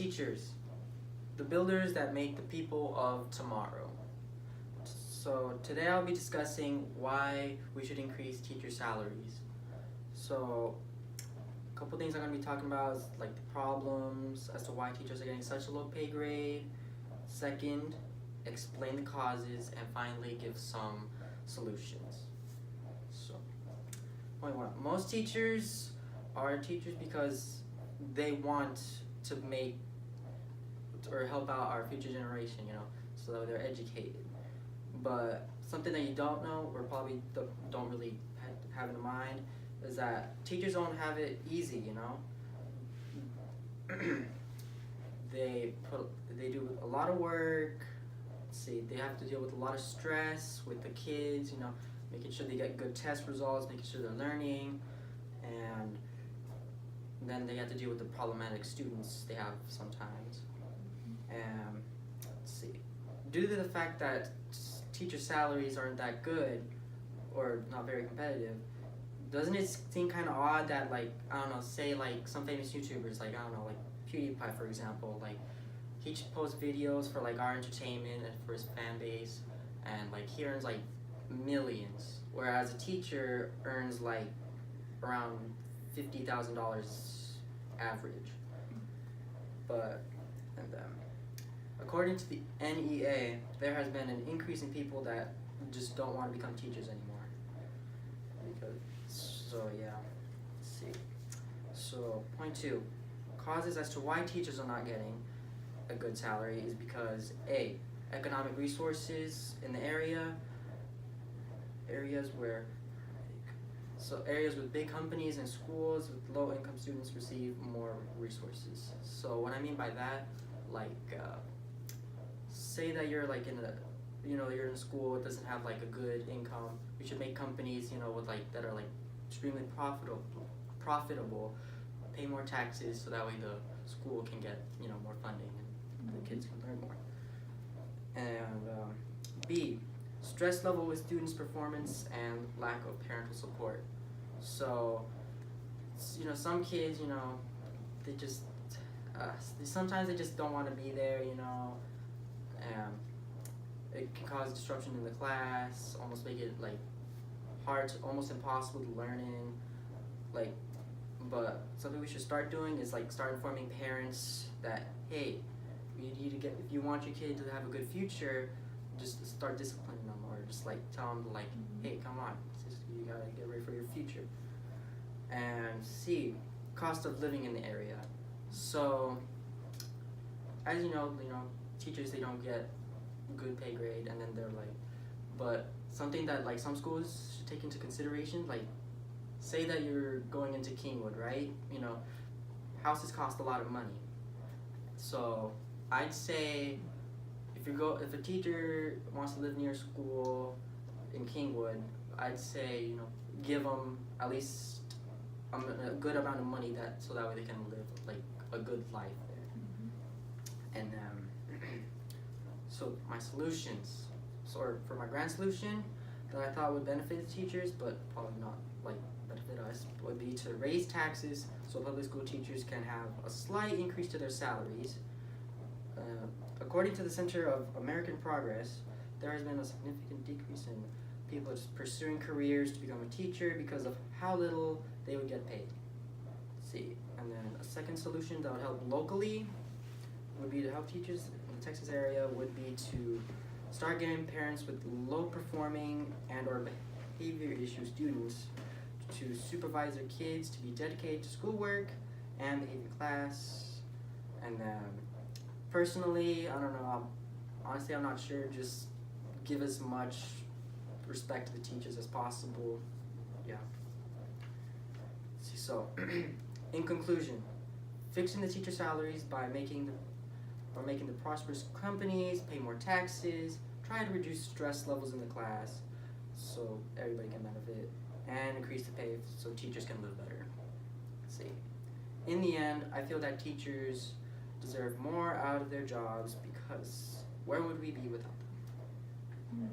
Teachers, the builders that make the people of tomorrow. So today I'll be discussing why we should increase teacher salaries. So a couple things I'm going to be talking about is like the problems as to why teachers are getting such a low pay grade. Second, explain the causes, and finally give some solutions. So point one, most teachers are teachers because they want to make or help out our future generation, so that they're educated. But something that you don't know, or probably don't really have in mind, is that teachers don't have it easy, They do a lot of work. They have to deal with a lot of stress with the kids, making sure they get good test results, making sure they're learning, and then they have to deal with the problematic students they have sometimes. Due to the fact that teacher salaries aren't that good or not very competitive, doesn't it seem kind of odd that, like, I don't know, say like some famous YouTubers, like, I don't know, like PewDiePie, for example, like he posts videos for like our entertainment and for his fan base, and like he earns like millions, whereas a teacher earns like around $50,000 average. But according to the NEA, there has been an increase in people that just don't want to become teachers anymore. Let's see. So point two, causes as to why teachers are not getting a good salary is because A, economic resources in the areas with big companies and schools with low income students receive more resources. So what I mean by that, like say that you're like you're in school, it doesn't have like a good income. We should make companies, with like that are like extremely profitable, pay more taxes, so that way the school can get more funding and the kids can learn more. And B, stress level with students' performance and lack of parental support. So some kids, they just sometimes they just don't want to be there, and it can cause disruption in the class, almost make it like hard, almost impossible to learn in. But something we should start doing is like start informing parents that, hey, you need to get, if you want your kid to have a good future, just start disciplining them, or just like tell them like, hey, come on, you gotta get ready for your future. And C, cost of living in the area. So as you know, teachers, they don't get good pay grade, and then they're like, but something that like some schools should take into consideration, like say that you're going into Kingwood, right? Houses cost a lot of money. So I'd say if a teacher wants to live near school in Kingwood, I'd say give them at least a good amount of money, so that way they can live like a good life there. And so my solutions, for my grand solution that I thought would benefit the teachers, but probably not like benefit us, would be to raise taxes so public school teachers can have a slight increase to their salaries. According to the Center of American Progress, there has been a significant decrease in people just pursuing careers to become a teacher because of how little they would get paid. See, and then a second solution that would help locally would be to help teachers in the Texas area would be to start getting parents with low performing and or behavior issue students to supervise their kids to be dedicated to schoolwork and behavior class. And then personally, I don't know, honestly I'm not sure, just give as much respect to the teachers as possible. Yeah. So in conclusion, fixing the teacher salaries by making the prosperous companies pay more taxes, try to reduce stress levels in the class so everybody can benefit, and increase the pay so teachers can live better. See, in the end, I feel that teachers deserve more out of their jobs, because where would we be without them?